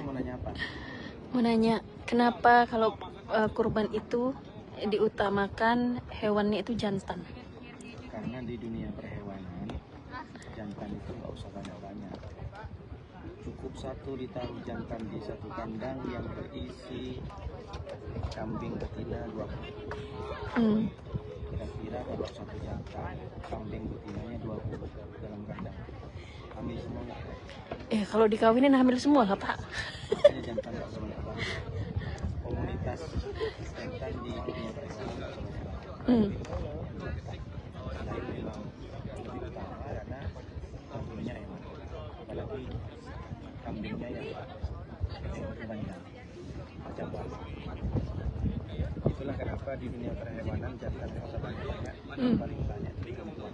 mau nanya apa? Mau nanya, kenapa kalau kurban itu diutamakan hewannya itu jantan? Karena di dunia perhewanan, jantan itu nggak usah banyak-banyak. Cukup satu ditaruh jantan di satu kandang yang berisi kambing betina 20. Kira-kira kalau satu jantan, kambing betinanya 20 dalam kandang. Hamil semua nggak? Kalau dikawinin hamil semua nggak, Pak? Makanya jantan nggak usah banyak-banyak. Komunitas jantan di dunia perhewanan nggak usah banyak-banyak. Lain memang lebih utama karena kambingnya enak, apalagi kambingnya yang banyak macam apa. Itulah kenapa di dunia perhewanan jantan nggak usah banyak-banyak, paling banyak di perempuan.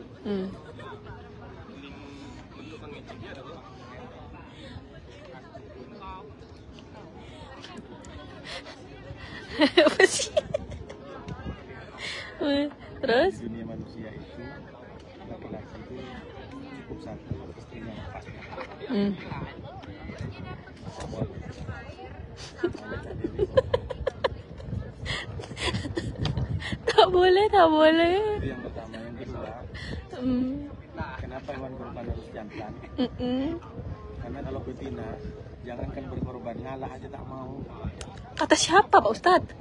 Apa sih? Terus? Di dunia manusia itu laki-laki itu cukup satu, istrinya pas. Tak boleh, tak boleh. Itu yang pertama. Yang kedua, kenapa hewan kurban harus jantan? Karena kalau betina, jangankan berkorban, ngalah aja tak mau. Kata siapa, Pak Ustadz?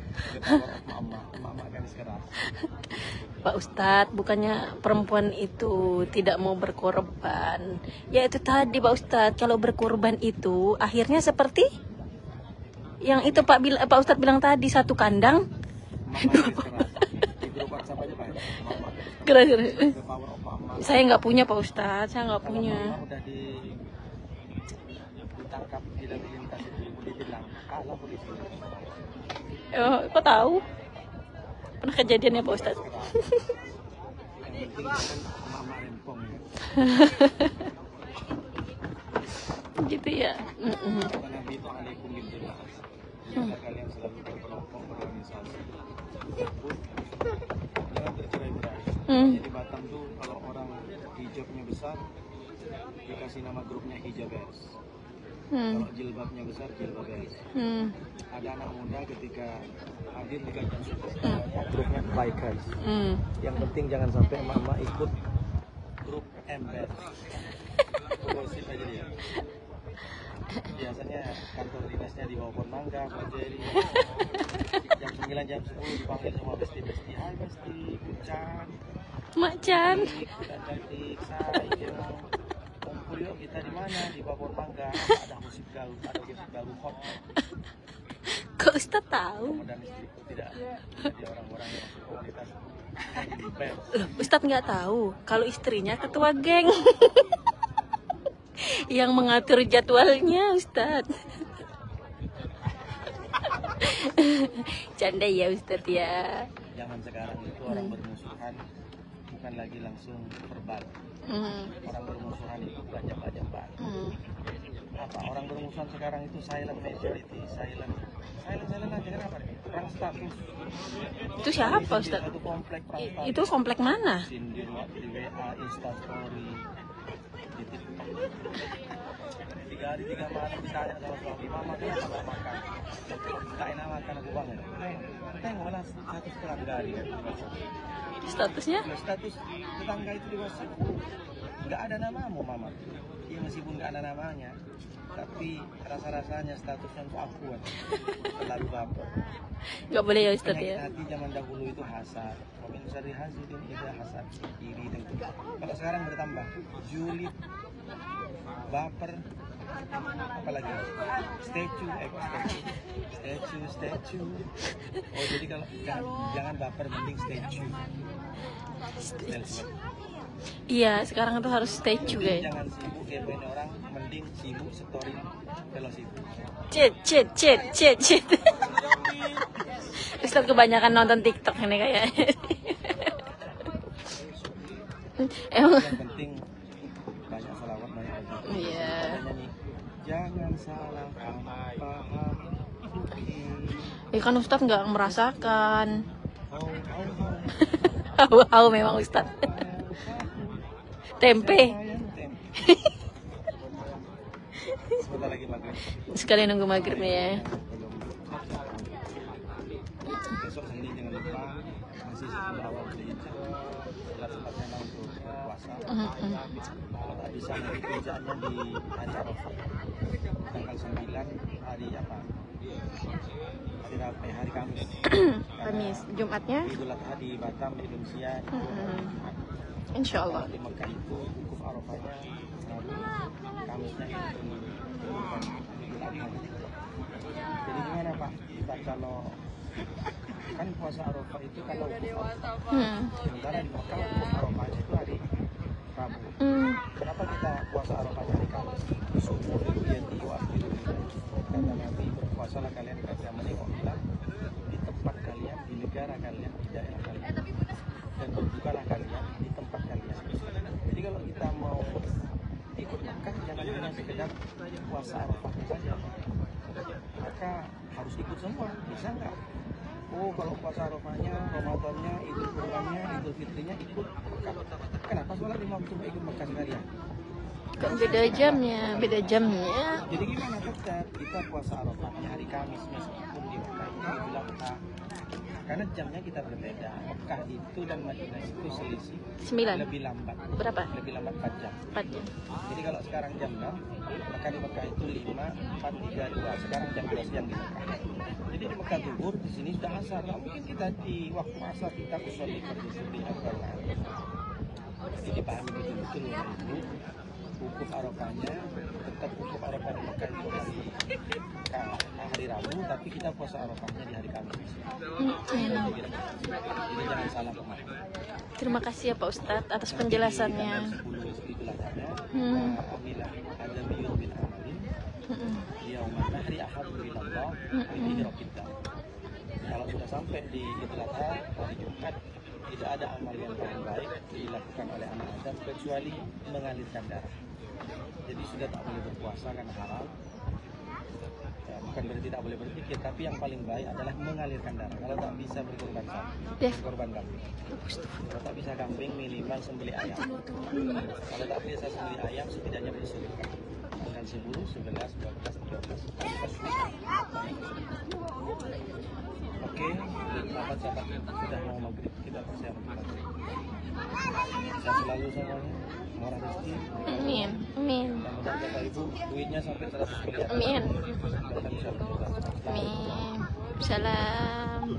Mama kan keras. Pak Ustadz, bukannya perempuan itu tidak mau berkorban? Ya itu tadi, Pak Ustadz, kalau berkorban itu akhirnya seperti yang itu Pak Ustadz bilang tadi, satu kandang. Mama keras. Di grup WhatsApp aja Pak. Mama. Keras. The power of mama. Saya nggak punya, Pak Ustadz, saya nggak Kalau punya. mama udah ditangkap di lalu lintas itu, dibilang kalah polisi. Kok tahu? Pernah kejadiannya, Pak Ustadz? Yang penting kan mama rempong ya. Gitu ya. Kata Nabi itu alaikum billah. Jika kalian selalu berkelompok berorganisasi, jangan tercerai-berai. Jadi Batam tuh kalau orang hijabnya besar dikasih nama grupnya hijabers. Kalau jilbabnya besar jilbabers. Ada anak muda ketika hadir di kajian subuh grupnya bikers. Yang penting jangan sampai mama ikut grup embers. Gosip aja dia. Biasanya kantor dinasnya di bawah pohon mangga, Majeri. Jam 9 jam 10 dipanggil sama besti-besti. Hai besti, Kucan. Macan. Kucan cantik, sayang. Kumpul yuk kita di mana? Di bawah pohon mangga. Ada musik baru hot. Kok Ustadz tahu? Dan istriku tidak jadi orang-orang yang masuk komunitas di pers. Loh, Ustadz nggak tahu kalau istrinya ketua geng. Yang mengatur jadwalnya, Ustadz. Canda ya, Ustadz ya. Zaman sekarang itu orang bermusuhan bukan lagi langsung verbal. Orang bermusuhan itu bajak-bajak Pak. Apa orang bermusuhan sekarang itu silent majority, silent aja kenapa nih? Perang status. Itu siapa, Ustadz? Satu komplek perang status. Itu komplek mana? Di WA, Instastory, di TikTok. 3 hari 3 malam ditanya sama suami, mama kenapa nggak makan? Tak enak makan aku banget. Tengoklah status pelanggan ya. Statusnya? Status tetangga itu di WhatsApp nggak ada namamu mama. Ya meskipun nggak ada namanya, tapi rasa-rasanya statusnya untuk aku terlalu baper. Nggak boleh ya, Ustadz ya? Hati zaman dahulu itu hasad. Wamin syarri hasidin idza hasad. Iri dan kalau sekarang bertambah julid, baper, apalagi statue. Oh jadi kalau jangan baper, mending statue. Iya, sekarang itu harus statue ya. Jangan sibuk kepoin orang, mending sibuk story kalau sibuk. Cit. Ustadz kebanyakan nonton TikTok ini kayaknya. Emang. Yang penting banyak salawat, banyak aja. Iya. Jangan salah paham. Ya kan Ustadz nggak merasakan. Oh. Memang Ustadz. Tempe. Sebentar lagi maghrib. Sekali nunggu maghrib ya. Besok Senin jangan lupa masih 10 awal Dzulhijjah, sempat-sempatnya untuk berpuasa. Kalau tak bisa nanti kerjaannya di hari Arafah, tanggal 9 hari apa? Hari Kamis. Kamis, Jumatnya? Idul Adha di Batam, di Indonesia. Insya Allah. Di Mekah itu wukuf Arafahnya Kamisnya itu bukan Idul Adha. Jadi gimana Pak? Kita kalau kan puasa Arafah itu kalau wukuf Arafah, sementara di Mekah wukuf Arafahnya itu hari Rabu. Kenapa kita puasa Arafahnya hari Kamis? Subuh riyati wa akhiru. Kata Nabi, berpuasalah kalian ketika menengok hilal di tempat kalian, di negara kalian, di daerah kalian, dan berbukalah kalian di tempat kalian. Jadi kalau kita mau ikut Mekah jangan hanya sekedar puasa Arafahnya saja, maka harus ikut semua. Bisa nggak? Oh, kalau puasa Arafahnya, Ramadannya, Idul Kurbannya, Idul Fitrinya ikut Mekah. Kenapa sholat 5 waktu nggak ikut Mekah sekalian? Kan beda jamnya, beda jamnya. Jadi gimana tetap kita puasa Arafahnya hari Kamis meskipun di Mekah itu Idul Adha. Karena jamnya kita berbeda. Mekah itu dan Madinah itu selisih 9. lebih lambat. Berapa? Lebih lambat 4 jam. 4 jam. Jadi kalau sekarang jam 6, maka di Mekah itu 5, 4, 3, 2. Sekarang jam 2 siang di Mekah. Jadi di Mekah zuhur, di sini sudah asar. Nah, mungkin kita di waktu asar kita usolli di Al-Quran. Jadi dipahami betul-betul oleh Ibu. Wukuf Arafahnya tetap wukuf Arafah di Mekah itu hari Rabu, tapi kita puasa Arafahnya di hari Kamis. Jadi jangan salah pemahaman. Terima kasih ya Pak Ustadz atas penjelasannya. Apabila ada biyun bin amalin, yaumah nahri alhamdulillah, ini kita. Kalau sudah sampai di Idul Adha hari Jumat, tidak ada amal yang paling baik dilakukan oleh anak Adam kecuali mengalirkan darah. Jadi sudah tak boleh berpuasa karena haram. Ya, bukan berarti tak boleh berpikir, tapi yang paling baik adalah mengalirkan darah. Kalau tak bisa berkorban sapi, berkorban kambing. Kalau tak bisa kambing, minimal sembelih ayam. Kalau tak bisa sembelih ayam, setidaknya bersedekah. Tanggal 10, 11, 12, 13. Oke, sahabat-sahabat sudah mau maghrib, kita persiapkan maghrib. Sehat selalu semuanya, murah rezeki. Amin. Amin. Mudah-mudahan Bapak Ibu duitnya sampai 100 miliar. Amin. Dan bisa berubah. Amin. Salam.